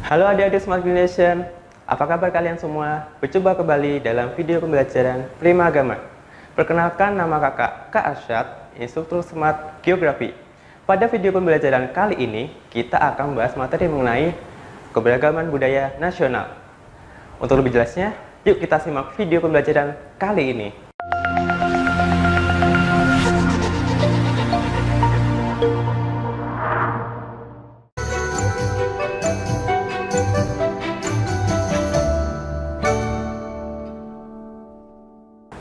Halo adik-adik Smart Generation, apa kabar kalian semua? Berjumpa kembali dalam video pembelajaran Prima Agama. Perkenalkan, nama kakak Kak Arsyad, instruktur Smart Geografi. Pada video pembelajaran kali ini, kita akan membahas materi mengenai keberagaman budaya nasional. Untuk lebih jelasnya, yuk kita simak video pembelajaran kali ini.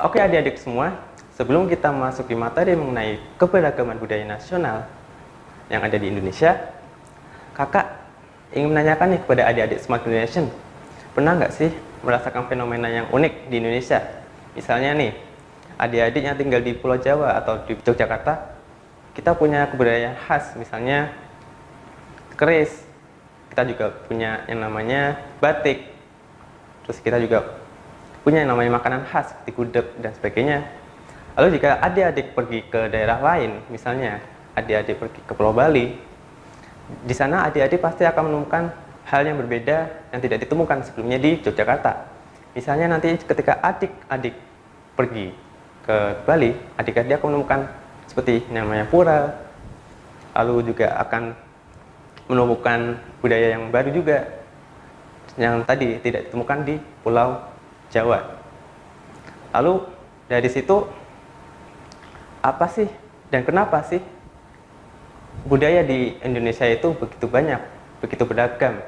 Oke adik-adik semua, sebelum kita masuk di materi mengenai keberagaman budaya nasional yang ada di Indonesia, kakak ingin menanyakan nih kepada adik-adik Smart Generation, pernah nggak sih merasakan fenomena yang unik di Indonesia? Misalnya nih, adik-adik yang tinggal di Pulau Jawa atau di Yogyakarta, kita punya kebudayaan khas, misalnya keris, kita juga punya yang namanya batik, terus kita juga punya yang namanya makanan khas seperti gudeg dan sebagainya. Lalu jika adik-adik pergi ke daerah lain, misalnya adik-adik pergi ke Pulau Bali, di sana adik-adik pasti akan menemukan hal yang berbeda yang tidak ditemukan sebelumnya di Yogyakarta. Misalnya nanti ketika adik-adik pergi ke Bali, adik-adik akan menemukan seperti namanya pura, lalu juga akan menemukan budaya yang baru juga yang tadi tidak ditemukan di Pulau Jawa. Lalu dari situ apa sih dan kenapa sih budaya di Indonesia itu begitu banyak, begitu beragam?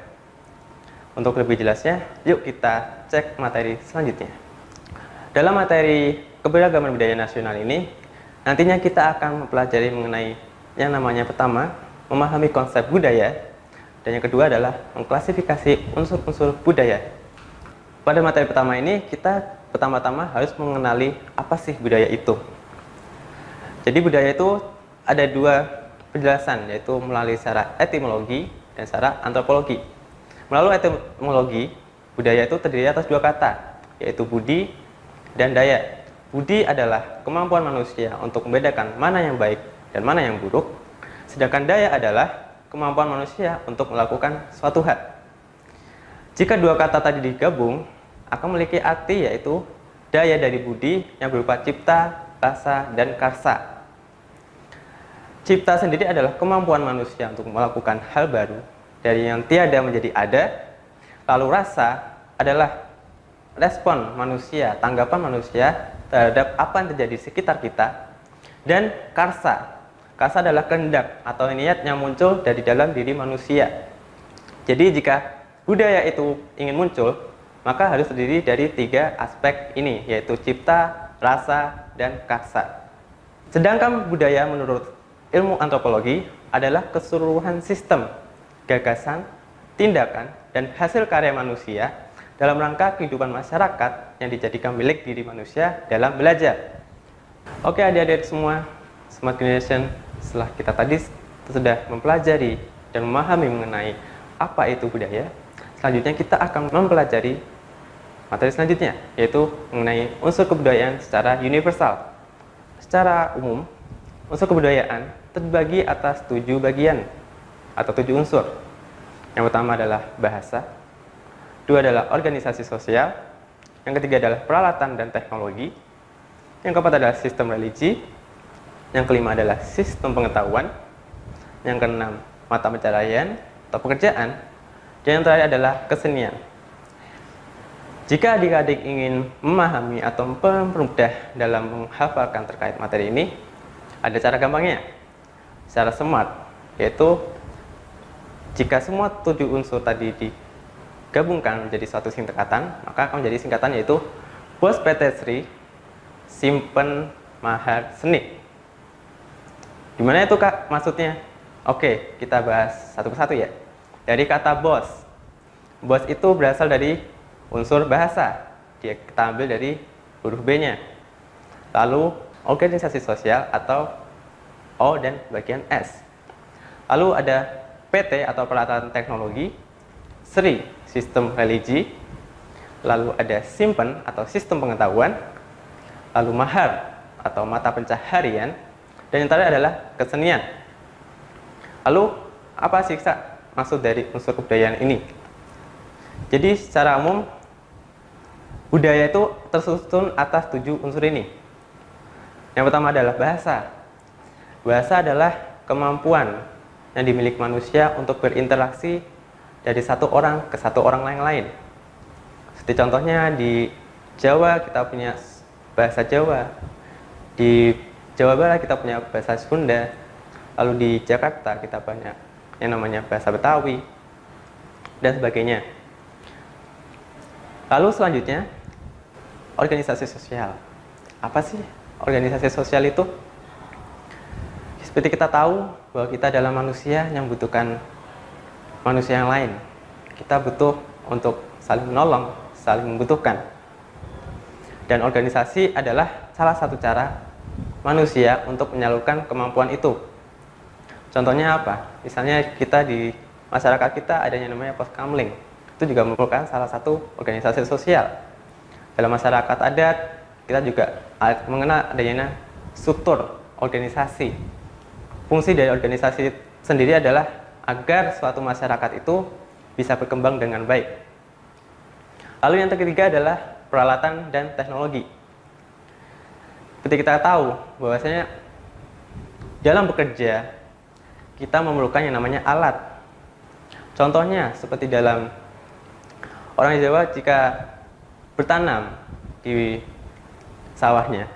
Untuk lebih jelasnya, yuk kita cek materi selanjutnya. Dalam materi keberagaman budaya nasional ini, nantinya kita akan mempelajari mengenai yang namanya pertama, memahami konsep budaya, dan yang kedua adalah mengklasifikasi unsur-unsur budaya. Pada materi pertama ini, kita pertama-tama harus mengenali apa sih budaya itu. Jadi budaya itu ada dua penjelasan, yaitu melalui secara etimologi dan secara antropologi. Melalui etimologi, budaya itu terdiri atas dua kata, yaitu budi dan daya. Budi adalah kemampuan manusia untuk membedakan mana yang baik dan mana yang buruk, sedangkan daya adalah kemampuan manusia untuk melakukan suatu hal. Jika dua kata tadi digabung, akan memiliki arti yaitu daya dari budi yang berupa cipta, rasa, dan karsa. Cipta sendiri adalah kemampuan manusia untuk melakukan hal baru dari yang tiada menjadi ada. Lalu rasa adalah respon manusia, tanggapan manusia terhadap apa yang terjadi di sekitar kita. Dan karsa adalah kehendak atau niat yang muncul dari dalam diri manusia. Jadi jika budaya itu ingin muncul, maka harus terdiri dari tiga aspek ini, yaitu cipta, rasa, dan karsa. Sedangkan budaya menurut ilmu antropologi adalah keseluruhan sistem, gagasan, tindakan, dan hasil karya manusia dalam rangka kehidupan masyarakat yang dijadikan milik diri manusia dalam belajar. Oke adik-adik semua, Smart Generation, setelah kita tadi sudah mempelajari dan memahami mengenai apa itu budaya, selanjutnya kita akan mempelajari materi selanjutnya, yaitu mengenai unsur kebudayaan secara universal. Secara umum, unsur kebudayaan terbagi atas 7 bagian atau 7 unsur. Yang pertama adalah bahasa, dua adalah organisasi sosial, yang ketiga adalah peralatan dan teknologi, yang keempat adalah sistem religi, yang kelima adalah sistem pengetahuan, yang keenam mata pencaharian atau pekerjaan, dan yang terakhir adalah kesenian. Jika adik-adik ingin memahami atau mempermudah dalam menghafalkan terkait materi ini, ada cara gampangnya, secara smart, yaitu jika semua 7 unsur tadi digabungkan menjadi suatu singkatan, maka akan menjadi singkatan yaitu Bos PT Sri Simpen Mahar Seni. Gimana itu Kak maksudnya? Oke, kita bahas satu persatu ya. Dari kata bos. Bos itu berasal dari unsur bahasa, kita ambil dari huruf B-nya. Lalu organisasi sosial atau O dan bagian S. Lalu ada PT atau peralatan teknologi, Sri sistem religi, lalu ada Simpen atau sistem pengetahuan, lalu Mahar atau mata pencaharian, dan yang terakhir adalah kesenian. Lalu apa sih maksud dari unsur kebudayaan ini? Jadi secara umum budaya itu tersusun atas 7 unsur ini. Yang pertama adalah bahasa. Bahasa adalah kemampuan yang dimiliki manusia untuk berinteraksi dari satu orang ke satu orang yang lain. Seperti contohnya di Jawa kita punya bahasa Jawa, di Jawa Barat kita punya bahasa Sunda, lalu di Jakarta kita banyak yang namanya bahasa Betawi, dan sebagainya. Lalu selanjutnya, organisasi sosial. Apa sih organisasi sosial itu? Seperti kita tahu bahwa kita adalah manusia yang membutuhkan manusia yang lain. Kita butuh untuk saling menolong, saling membutuhkan. Dan organisasi adalah salah satu cara manusia untuk menyalurkan kemampuan itu. Contohnya apa? Misalnya kita di masyarakat kita adanya namanya poskamling. Itu juga merupakan salah satu organisasi sosial. Dalam masyarakat adat, kita juga mengenal adanya struktur organisasi. Fungsi dari organisasi sendiri adalah agar suatu masyarakat itu bisa berkembang dengan baik. Lalu yang ketiga adalah peralatan dan teknologi. Seperti kita tahu bahwasanya dalam bekerja kita memerlukan yang namanya alat. Contohnya seperti dalam orang Jawa jika bertanam di sawahnya,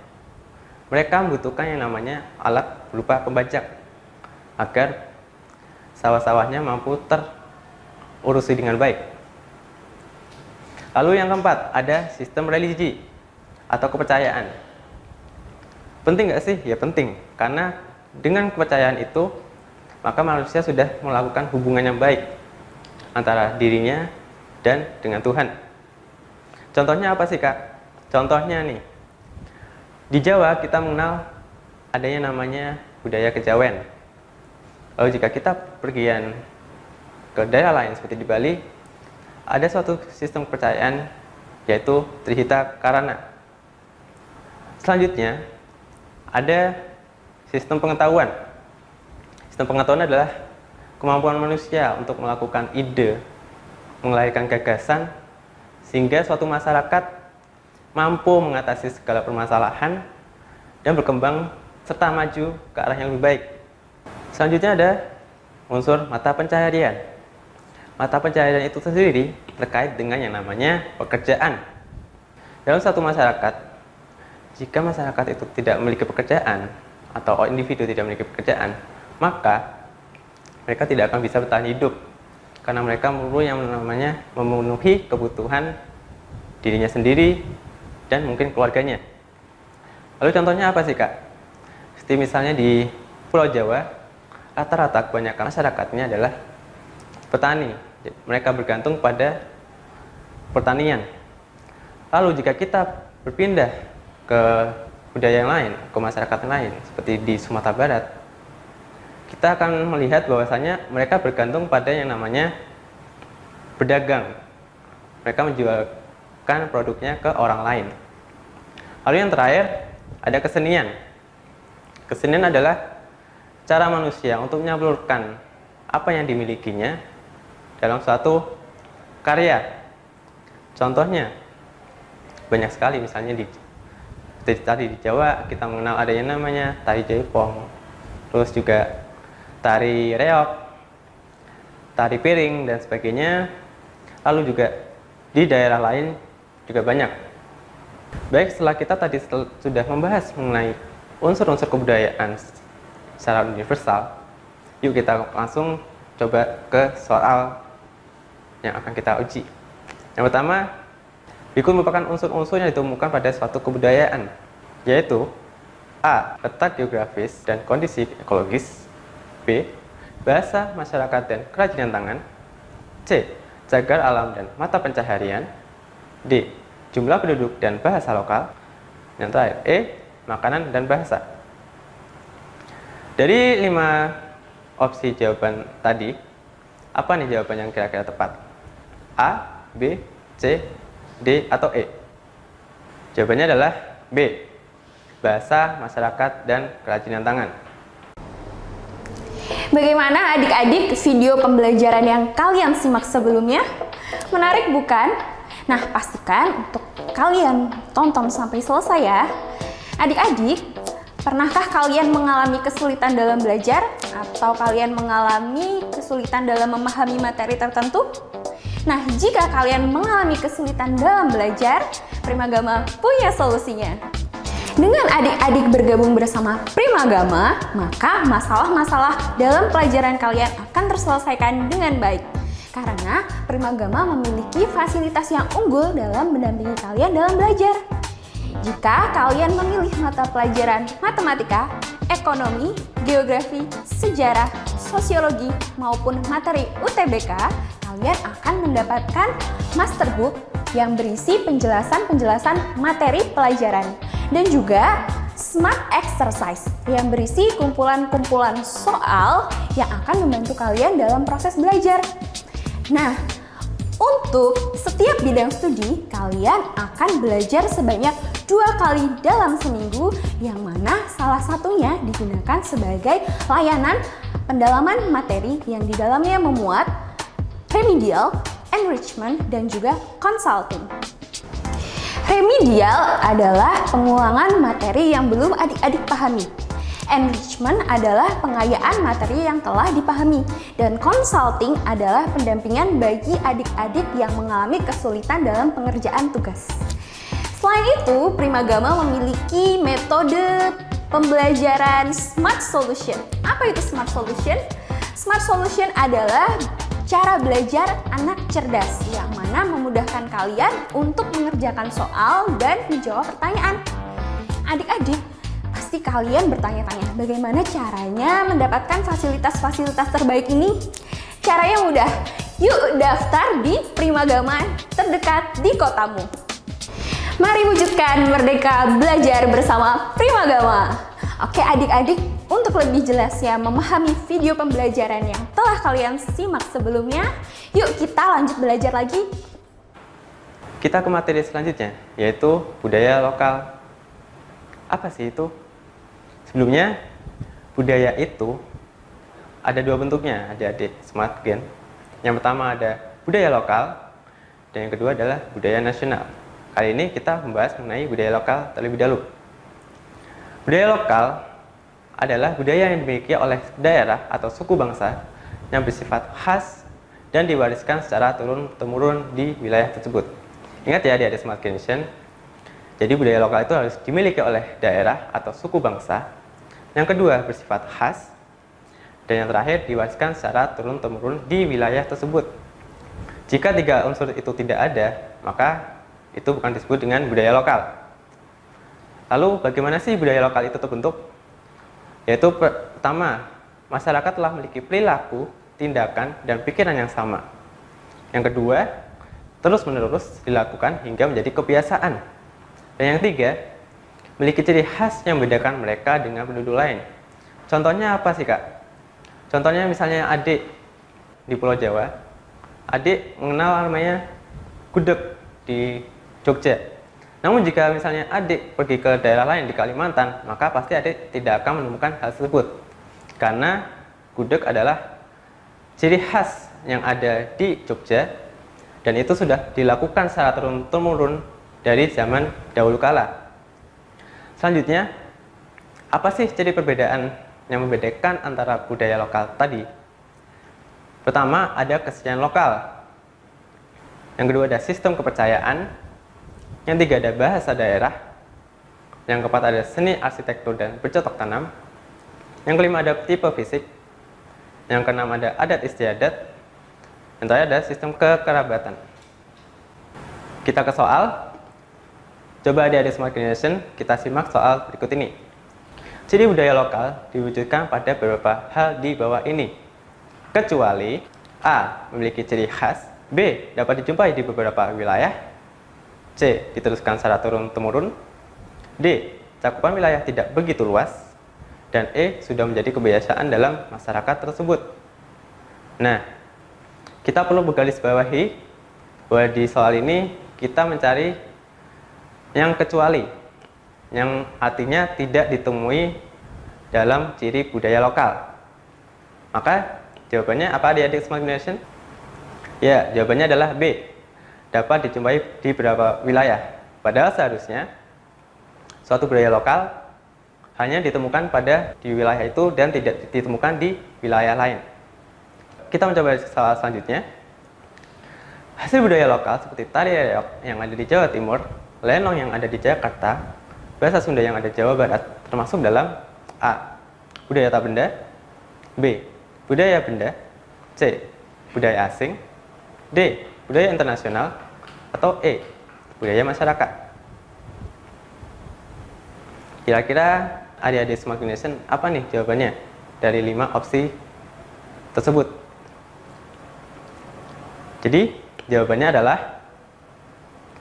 mereka membutuhkan yang namanya alat berupa pembajak agar sawah-sawahnya mampu terurusi dengan baik. Lalu yang keempat, ada sistem religi atau kepercayaan. Penting nggak sih? Ya penting, karena dengan kepercayaan itu maka manusia sudah melakukan hubungan yang baik antara dirinya dan dengan Tuhan. Contohnya apa sih Kak? Contohnya nih, di Jawa kita mengenal adanya namanya budaya kejawen. Lalu jika kita pergian ke daerah lain seperti di Bali, ada suatu sistem kepercayaan yaitu Trihita Karana. Selanjutnya ada sistem pengetahuan. Sistem pengetahuan adalah kemampuan manusia untuk melakukan ide, melahirkan gagasan, sehingga suatu masyarakat mampu mengatasi segala permasalahan dan berkembang serta maju ke arah yang lebih baik. Selanjutnya ada unsur mata pencaharian. Mata pencaharian itu sendiri terkait dengan yang namanya pekerjaan. Dalam satu masyarakat, jika masyarakat itu tidak memiliki pekerjaan atau individu tidak memiliki pekerjaan, maka mereka tidak akan bisa bertahan hidup karena mereka perlu yang namanya memenuhi kebutuhan dirinya sendiri dan mungkin keluarganya. Lalu contohnya apa sih Kak? Seperti misalnya di Pulau Jawa, rata-rata kebanyakan masyarakatnya adalah petani. Mereka bergantung pada pertanian. Lalu jika kita berpindah ke budaya yang lain, ke masyarakat yang lain, seperti di Sumatera Barat, kita akan melihat bahwasanya mereka bergantung pada yang namanya berdagang. Mereka menjualkan produknya ke orang lain. Lalu yang terakhir, ada kesenian. Kesenian adalah cara manusia untuk menyalurkan apa yang dimilikinya dalam suatu karya. Contohnya, banyak sekali, misalnya tadi di Jawa kita mengenal adanya namanya tari jaipong, terus juga tari reog, tari piring, dan sebagainya. Lalu juga di daerah lain juga banyak. Baik, setelah kita tadi sudah membahas mengenai unsur-unsur kebudayaan secara universal, yuk kita langsung coba ke soal yang akan kita uji. Yang pertama, berikut merupakan unsur-unsur yang ditemukan pada suatu kebudayaan, yaitu A. Letak geografis dan kondisi ekologis. B. Bahasa, masyarakat, dan kerajinan tangan. C. Cagar alam dan mata pencaharian. D. Jumlah penduduk dan bahasa lokal. Yang terakhir, E. Makanan dan bahasa. Dari 5 opsi jawaban tadi, apa nih jawaban yang kira-kira tepat? A, B, C, D, atau E? Jawabannya adalah B. Bahasa, masyarakat, dan kerajinan tangan. Bagaimana adik-adik video pembelajaran yang kalian simak sebelumnya? Menarik bukan? Nah, pastikan untuk kalian tonton sampai selesai ya. Adik-adik, pernahkah kalian mengalami kesulitan dalam belajar? Atau kalian mengalami kesulitan dalam memahami materi tertentu? Nah, jika kalian mengalami kesulitan dalam belajar, Primagama punya solusinya. Dengan adik-adik bergabung bersama Primagama, maka masalah-masalah dalam pelajaran kalian akan terselesaikan dengan baik. Karena Primagama memiliki fasilitas yang unggul dalam mendampingi kalian dalam belajar. Jika kalian memilih mata pelajaran matematika, ekonomi, geografi, sejarah, sosiologi, maupun materi UTBK, kalian akan mendapatkan masterbook yang berisi penjelasan-penjelasan materi pelajaran dan juga smart exercise yang berisi kumpulan-kumpulan soal yang akan membantu kalian dalam proses belajar. Nah, untuk setiap bidang studi, kalian akan belajar sebanyak 2 kali dalam seminggu, yang mana salah satunya digunakan sebagai layanan pendalaman materi yang di dalamnya memuat remedial, enrichment, dan juga consulting. Remedial adalah pengulangan materi yang belum adik-adik pahami. Enrichment adalah pengayaan materi yang telah dipahami. Dan consulting adalah pendampingan bagi adik-adik yang mengalami kesulitan dalam pengerjaan tugas. Selain itu, Primagama memiliki metode pembelajaran Smart Solution. Apa itu Smart Solution? Smart Solution adalah cara belajar anak cerdas yang mana memudahkan kalian untuk mengerjakan soal dan menjawab pertanyaan. Adik-adik, pasti kalian bertanya-tanya bagaimana caranya mendapatkan fasilitas-fasilitas terbaik ini? Caranya mudah, yuk daftar di Primagama terdekat di kotamu. Mari wujudkan merdeka belajar bersama Primagama. Oke adik-adik, untuk lebih jelasnya memahami video pembelajaran yang telah kalian simak sebelumnya, yuk kita lanjut belajar lagi. Kita ke materi selanjutnya, yaitu budaya lokal. Apa sih itu? Sebelumnya, budaya itu ada 2 bentuknya, adik-adik Smart Gen. Yang pertama ada budaya lokal, dan yang kedua adalah budaya nasional. Kali ini kita membahas mengenai budaya lokal terlebih dahulu. Budaya lokal adalah budaya yang dimiliki oleh daerah atau suku bangsa yang bersifat khas dan diwariskan secara turun-temurun di wilayah tersebut. Ingat ya adik-adik Smart Generation, jadi budaya lokal itu harus dimiliki oleh daerah atau suku bangsa. Yang kedua bersifat khas, dan yang terakhir diwariskan secara turun-temurun di wilayah tersebut. Jika 3 unsur itu tidak ada, maka itu bukan disebut dengan budaya lokal. Lalu bagaimana sih budaya lokal itu terbentuk? Yaitu pertama, masyarakat telah memiliki perilaku, tindakan, dan pikiran yang sama. Yang kedua, terus-menerus dilakukan hingga menjadi kebiasaan. Dan yang ketiga, memiliki ciri khas yang membedakan mereka dengan penduduk lain. Contohnya apa sih Kak? Contohnya misalnya adik di Pulau Jawa, adik mengenal namanya gudeg di Jogja. Namun jika misalnya adik pergi ke daerah lain di Kalimantan, maka pasti adik tidak akan menemukan hal tersebut. Karena gudeg adalah ciri khas yang ada di Jogja, dan itu sudah dilakukan secara turun-temurun dari zaman dahulu kala. Selanjutnya, apa sih ciri perbedaan yang membedakan antara budaya lokal tadi? Pertama, ada kesenian lokal. Yang kedua, ada sistem kepercayaan. Yang tiga, ada bahasa daerah. Yang keempat, ada seni arsitektur dan bercocok tanam. Yang kelima, ada tipe fisik. Yang keenam, ada adat istiadat. Yang terakhir, ada sistem kekerabatan. Kita ke soal. Coba adik-adik Smart Generation, kita simak soal berikut ini. Ciri budaya lokal diwujudkan pada beberapa hal di bawah ini. Kecuali A. Memiliki ciri khas. B. Dapat dijumpai di beberapa wilayah. C. Diteruskan secara turun-temurun. D. Cakupan wilayah tidak begitu luas. Dan E. Sudah menjadi kebiasaan dalam masyarakat tersebut. Nah, kita perlu bergarisbawahi bahwa di soal ini kita mencari yang kecuali, yang artinya tidak ditemui dalam ciri budaya lokal. Maka jawabannya apa adik-adik Smart Generation? Ya, jawabannya adalah B. Dapat dijumpai di beberapa wilayah. Padahal seharusnya suatu budaya lokal hanya ditemukan di wilayah itu dan tidak ditemukan di wilayah lain. Kita mencoba soal selanjutnya. Hasil budaya lokal seperti tari reog yang ada di Jawa Timur, lenong yang ada di Jakarta, bahasa Sunda yang ada di Jawa Barat termasuk dalam A. Budaya tak benda, B. Budaya benda, C. Budaya asing, D. Budaya internasional, atau E. Budaya masyarakat. Kira-kira adik-adik Smart Generation apa nih jawabannya dari 5 opsi tersebut? Jadi jawabannya adalah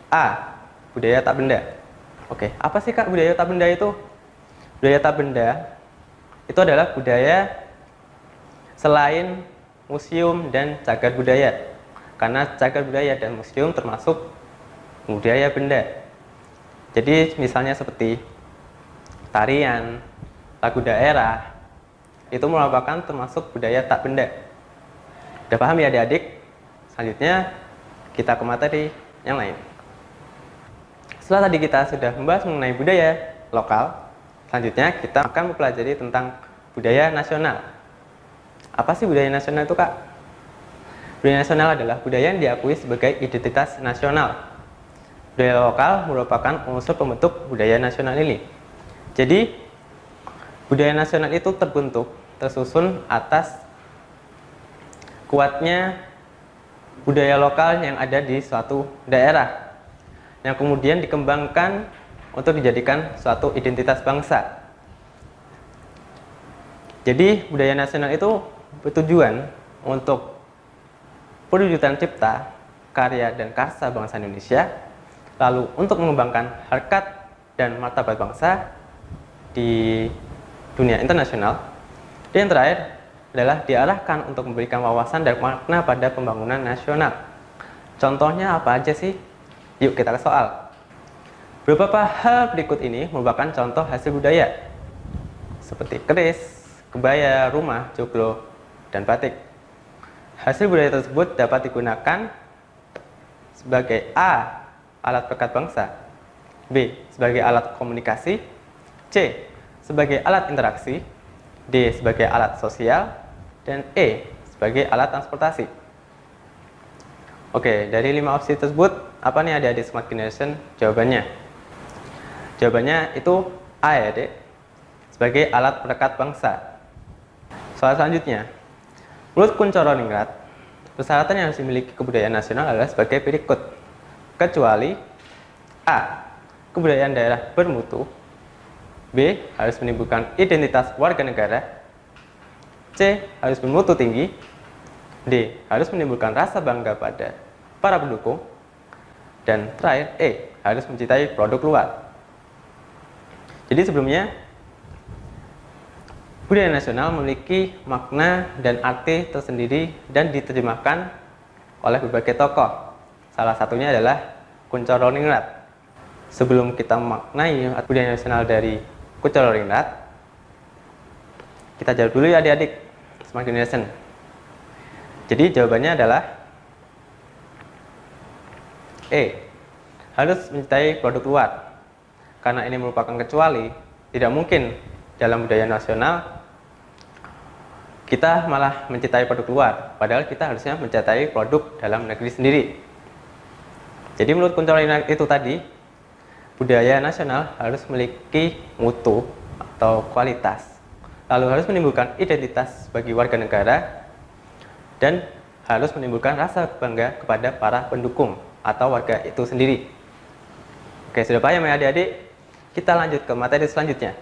A. Budaya tak benda. Oke, apa sih Kak budaya tak benda itu? Budaya tak benda itu adalah budaya selain museum dan cagar budaya. Karena cagar budaya dan museum termasuk budaya benda. Jadi misalnya seperti tarian, lagu daerah, itu merupakan termasuk budaya tak benda. Udah paham ya adik-adik? Selanjutnya kita ke materi yang lain. Setelah tadi kita sudah membahas mengenai budaya lokal, selanjutnya kita akan mempelajari tentang budaya nasional. Apa sih budaya nasional itu, Kak? Budaya nasional adalah budaya yang diakui sebagai identitas nasional. Budaya lokal merupakan unsur pembentuk budaya nasional ini. Jadi, budaya nasional itu tersusun atas kuatnya budaya lokal yang ada di suatu daerah, yang kemudian dikembangkan untuk dijadikan suatu identitas bangsa. Jadi, budaya nasional itu bertujuan untuk perwujudan cipta, karya, dan karsa bangsa Indonesia, lalu untuk mengembangkan harkat dan martabat bangsa di dunia internasional, dan yang terakhir adalah diarahkan untuk memberikan wawasan dan makna pada pembangunan nasional. Contohnya apa aja sih? Yuk kita ke soal. Beberapa hal berikut ini merupakan contoh hasil budaya, seperti keris, kebaya, rumah, joglo, dan batik. Hasil budaya tersebut dapat digunakan sebagai A. Alat perekat bangsa, B. Sebagai alat komunikasi, C. Sebagai alat interaksi, D. Sebagai alat sosial, dan E. Sebagai alat transportasi. Oke, dari 5 opsi tersebut, apa nih adik-adik Smart Generation jawabannya? Jawabannya itu A ya, Dek. Sebagai alat perekat bangsa. Soal selanjutnya. Menurut Kuncoro Ningrat, persyaratan yang harus dimiliki kebudayaan nasional adalah sebagai berikut. Kecuali A. Kebudayaan daerah bermutu, B. Harus menimbulkan identitas warga negara, C. Harus bermutu tinggi, D. Harus menimbulkan rasa bangga pada para pendukung, dan terakhir E. Harus mencintai produk luar. Jadi sebelumnya, budaya nasional memiliki makna dan arti tersendiri dan diterjemahkan oleh berbagai tokoh. Salah satunya adalah Kuncoro Ningrat. Sebelum kita memaknai budaya nasional dari Kuncoro Ningrat, kita jawab dulu ya adik-adik Smart Generation. Jadi jawabannya adalah E. Harus mencintai produk luar. Karena ini merupakan kecuali, tidak mungkin dalam budaya nasional kita malah mencintai produk luar, padahal kita harusnya mencintai produk dalam negeri sendiri. Jadi menurut Kuncoro Ningrat itu tadi, budaya nasional harus memiliki mutu atau kualitas, lalu harus menimbulkan identitas bagi warga negara, dan harus menimbulkan rasa bangga kepada para pendukung atau warga itu sendiri. Oke, sudah paham ya adik-adik? Kita lanjut ke materi selanjutnya.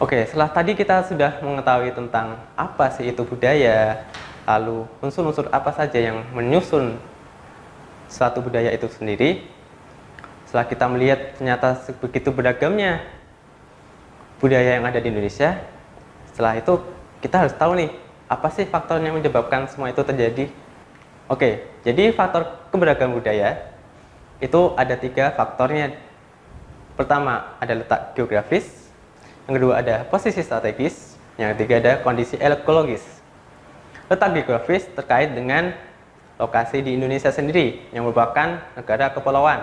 Oke, setelah tadi kita sudah mengetahui tentang apa sih itu budaya, lalu unsur-unsur apa saja yang menyusun suatu budaya itu sendiri. Setelah kita melihat ternyata begitu beragamnya budaya yang ada di Indonesia, setelah itu kita harus tahu nih, apa sih faktor yang menyebabkan semua itu terjadi. Oke, jadi faktor keberagaman budaya itu ada 3 faktornya. Pertama ada letak geografis, yang kedua ada posisi strategis, yang ketiga ada kondisi ekologis. Letak geografis terkait dengan lokasi di Indonesia sendiri yang merupakan negara kepulauan.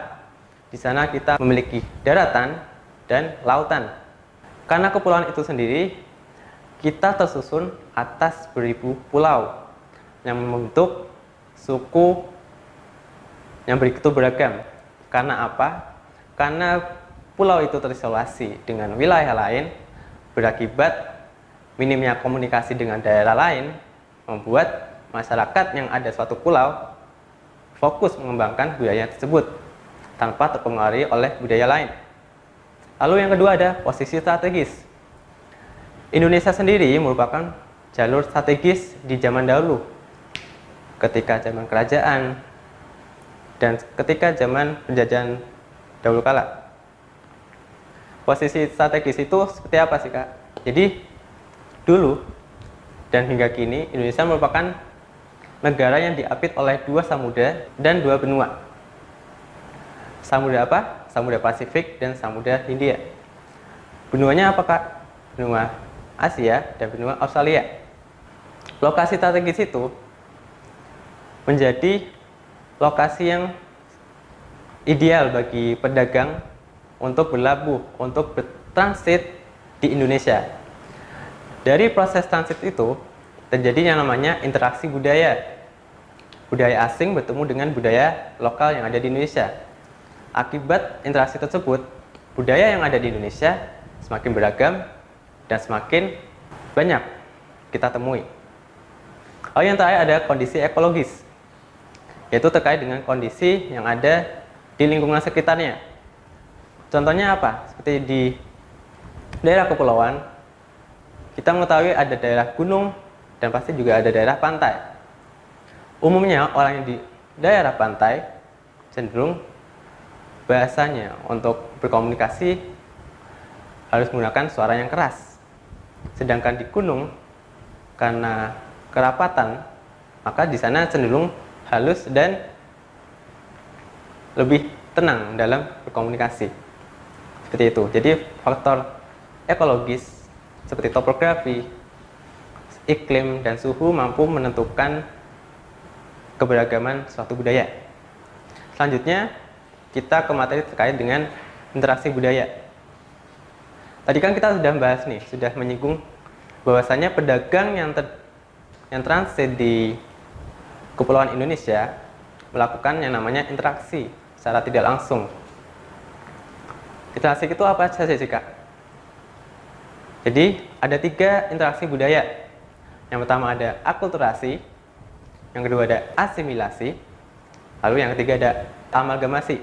Di sana kita memiliki daratan dan lautan. Karena kepulauan itu sendiri, kita tersusun atas beribu pulau yang membentuk suku yang begitu beragam. Karena apa? Karena pulau itu terisolasi dengan wilayah lain, berakibat minimnya komunikasi dengan daerah lain, membuat masyarakat yang ada suatu pulau fokus mengembangkan budaya tersebut tanpa terpengaruhi oleh budaya lain. Lalu yang kedua ada posisi strategis. Indonesia sendiri merupakan jalur strategis di zaman dahulu, ketika zaman kerajaan dan ketika zaman penjajahan dahulu kala. Posisi strategis itu seperti apa sih, Kak? Jadi dulu dan hingga kini Indonesia merupakan negara yang diapit oleh 2 samudra dan 2 benua. Samudra apa? Samudra Pasifik dan Samudra Hindia. Benuanya apa, Kak? Benua Asia dan benua Australia. Lokasi strategis itu menjadi lokasi yang ideal bagi pedagang untuk berlabuh, untuk bertransit di Indonesia. Dari proses transit itu terjadi yang namanya interaksi budaya. Budaya asing bertemu dengan budaya lokal yang ada di Indonesia. Akibat interaksi tersebut, budaya yang ada di Indonesia semakin beragam dan semakin banyak kita temui. Lalu yang terakhir ada kondisi ekologis, yaitu terkait dengan kondisi yang ada di lingkungan sekitarnya. Contohnya apa? Seperti di daerah kepulauan, kita mengetahui ada daerah gunung dan pasti juga ada daerah pantai. Umumnya orang yang di daerah pantai cenderung bahasanya untuk berkomunikasi harus menggunakan suara yang keras. Sedangkan di gunung, karena kerapatan, maka di sana cenderung halus dan lebih tenang dalam berkomunikasi. Seperti itu. Jadi faktor ekologis seperti topografi, iklim, dan suhu mampu menentukan keberagaman suatu budaya. Selanjutnya, kita ke materi terkait dengan interaksi budaya. Tadi kan kita sudah bahas nih, sudah menyinggung bahwasanya pedagang yang transit di Kepulauan Indonesia melakukan yang namanya interaksi secara tidak langsung. Interaksi itu apa saja sih, Kak? Jadi ada 3 interaksi budaya. Yang pertama ada akulturasi, yang kedua ada asimilasi, lalu yang ketiga ada amalgamasi.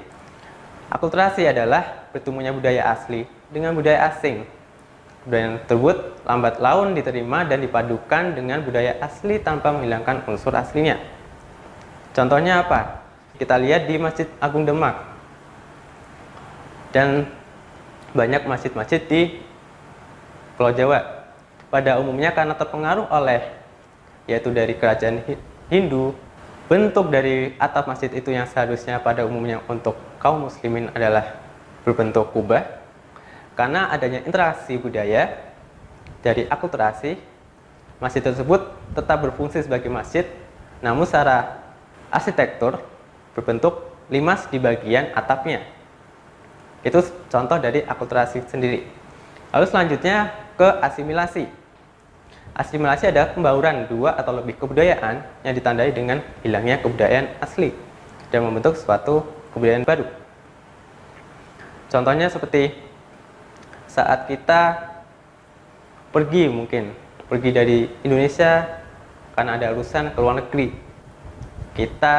Akulturasi adalah bertemunya budaya asli dengan budaya asing. Budaya tersebut lambat laun diterima dan dipadukan dengan budaya asli tanpa menghilangkan unsur aslinya. Contohnya apa? Kita lihat di Masjid Agung Demak dan banyak masjid-masjid di Pulau Jawa. Pada umumnya karena terpengaruh oleh yaitu dari kerajaan Hindu, bentuk dari atap masjid itu yang seharusnya pada umumnya untuk kaum muslimin adalah berbentuk kubah. Karena adanya interaksi budaya dari akulturasi, masjid tersebut tetap berfungsi sebagai masjid, namun secara arsitektur berbentuk limas di bagian atapnya. Itu contoh dari akulturasi sendiri. Lalu selanjutnya ke asimilasi. Asimilasi adalah pembauran 2 atau lebih kebudayaan yang ditandai dengan hilangnya kebudayaan asli dan membentuk suatu kebudayaan baru. Contohnya seperti saat kita pergi dari Indonesia karena ada urusan ke luar negeri. Kita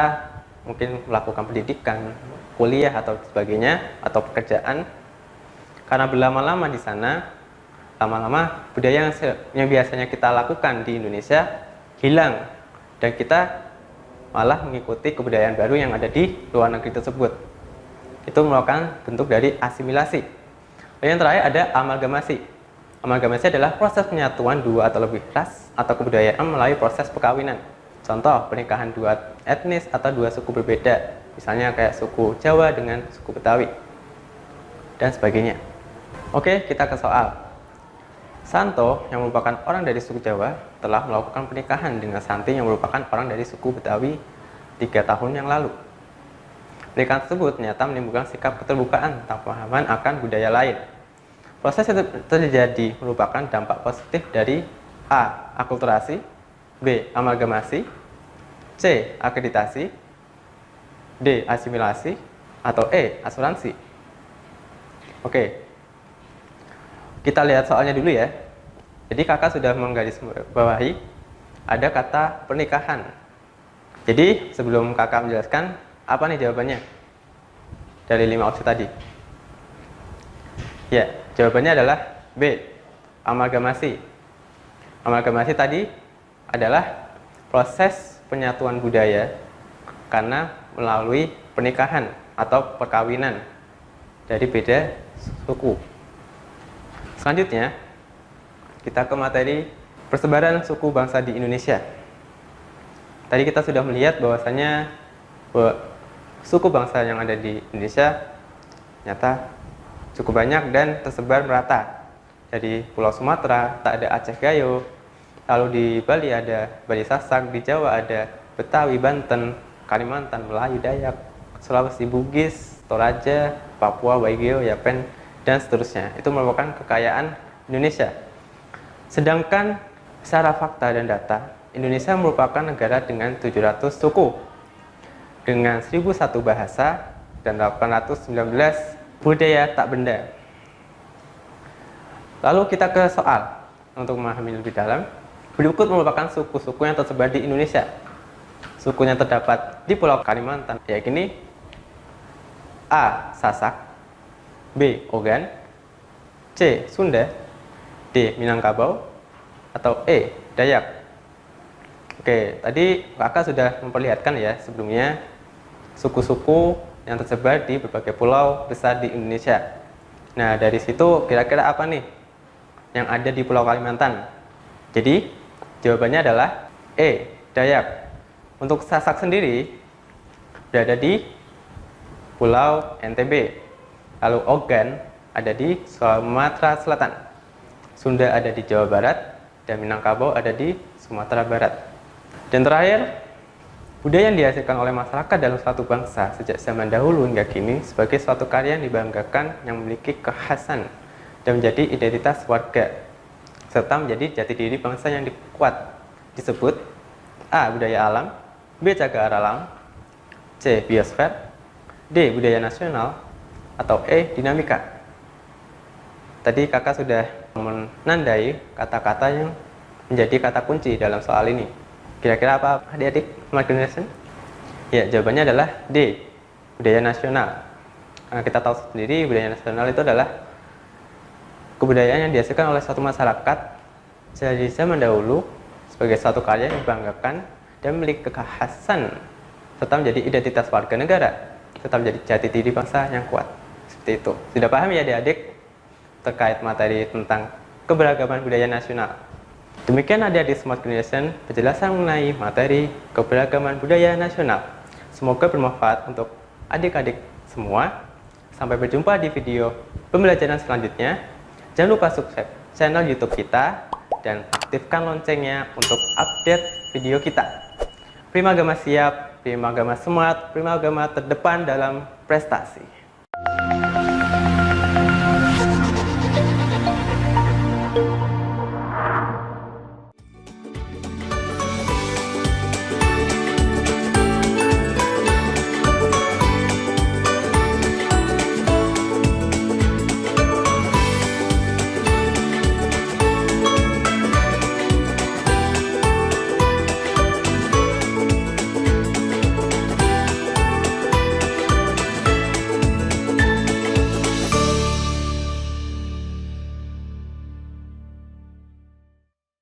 mungkin melakukan pendidikan, kuliah atau sebagainya atau pekerjaan. Karena berlama-lama di sana, lama-lama budaya yang biasanya kita lakukan di Indonesia hilang dan kita malah mengikuti kebudayaan baru yang ada di luar negeri tersebut. Itu merupakan bentuk dari asimilasi. Dan yang terakhir ada amalgamasi. Amalgamasi adalah proses penyatuan 2 atau lebih ras atau kebudayaan melalui proses perkawinan. Contoh pernikahan 2 etnis atau 2 suku berbeda, misalnya kayak suku Jawa dengan suku Betawi dan sebagainya. Oke, kita ke soal. Santo yang merupakan orang dari suku Jawa telah melakukan pernikahan dengan Santi yang merupakan orang dari suku Betawi 3 tahun yang lalu. Pendidikan tersebut ternyata menimbulkan sikap keterbukaan tentang pemahaman akan budaya lain. Proses yang terjadi merupakan dampak positif dari A. Akulturasi, B. Amalgamasi, C. Akreditasi, D. Asimilasi, atau E. Asuransi. Oke, kita lihat soalnya dulu ya. Jadi kakak sudah menggarisbawahi ada kata pernikahan. Jadi sebelum kakak menjelaskan, apa nih jawabannya dari 5 opsi tadi? Ya, jawabannya adalah B. Amalgamasi. Amalgamasi tadi adalah proses penyatuan budaya karena melalui pernikahan atau perkawinan dari beda suku. Selanjutnya, kita ke materi persebaran suku bangsa di Indonesia. Tadi kita sudah melihat bahwasanya suku bangsa yang ada di Indonesia nyata cukup banyak dan tersebar merata. Dari Pulau Sumatera tak ada Aceh Gayo, lalu di Bali ada Bali Sasak, di Jawa ada Betawi, Banten, Kalimantan, Melayu, Dayak, Sulawesi, Bugis, Toraja, Papua, Waigeo, Yapen, dan seterusnya. Itu merupakan kekayaan Indonesia. Sedangkan secara fakta dan data, Indonesia merupakan negara dengan 700 suku, dengan 1001 bahasa, dan 819 budaya tak benda. Lalu kita ke soal. Untuk memahami lebih dalam, berikut merupakan suku-suku yang tersebar di Indonesia. Sukunya terdapat di Pulau Kalimantan, yakni A. Sasak, B. Ogan, C. Sunda, D. Minangkabau, atau E. Dayak. Oke, tadi kakak sudah memperlihatkan ya sebelumnya suku-suku yang tersebar di berbagai pulau besar di Indonesia. Nah, dari situ kira-kira apa nih yang ada di Pulau Kalimantan? Jadi, jawabannya adalah E. Dayak. Untuk Sasak sendiri berada di Pulau NTB. Lalu Ogan ada di Sumatera Selatan. Sunda ada di Jawa Barat, dan Minangkabau ada di Sumatera Barat. Dan terakhir, budaya yang dihasilkan oleh masyarakat dalam suatu bangsa sejak zaman dahulu hingga kini sebagai suatu karya yang dibanggakan yang memiliki kekhasan dan menjadi identitas warga, serta menjadi jati diri bangsa yang kuat. Disebut A. Budaya alam, B. Cagar alam, C. Biosfer, D. Budaya nasional, atau E. Dinamika. Tadi kakak sudah menandai kata-kata yang menjadi kata kunci dalam soal ini. Kira-kira apa adik-adik Smart Generation? Ya, jawabannya adalah D. Budaya nasional. Nah, kita tahu sendiri budaya nasional itu adalah kebudayaan yang dihasilkan oleh suatu masyarakat dari zaman dahulu sebagai suatu karya yang dibanggakan dan memiliki kekhasan serta menjadi identitas warga negara serta menjadi jati diri bangsa yang kuat. Seperti itu. Sudah paham ya adik-adik terkait materi tentang keberagaman budaya nasional? Demikian adik-adik Smart Generation penjelasan mengenai materi keberagaman budaya nasional. Semoga bermanfaat untuk adik-adik semua. Sampai berjumpa di video pembelajaran selanjutnya. Jangan lupa subscribe channel YouTube kita dan aktifkan loncengnya untuk update video kita. Primagama siap, Primagama smart, Primagama terdepan dalam prestasi.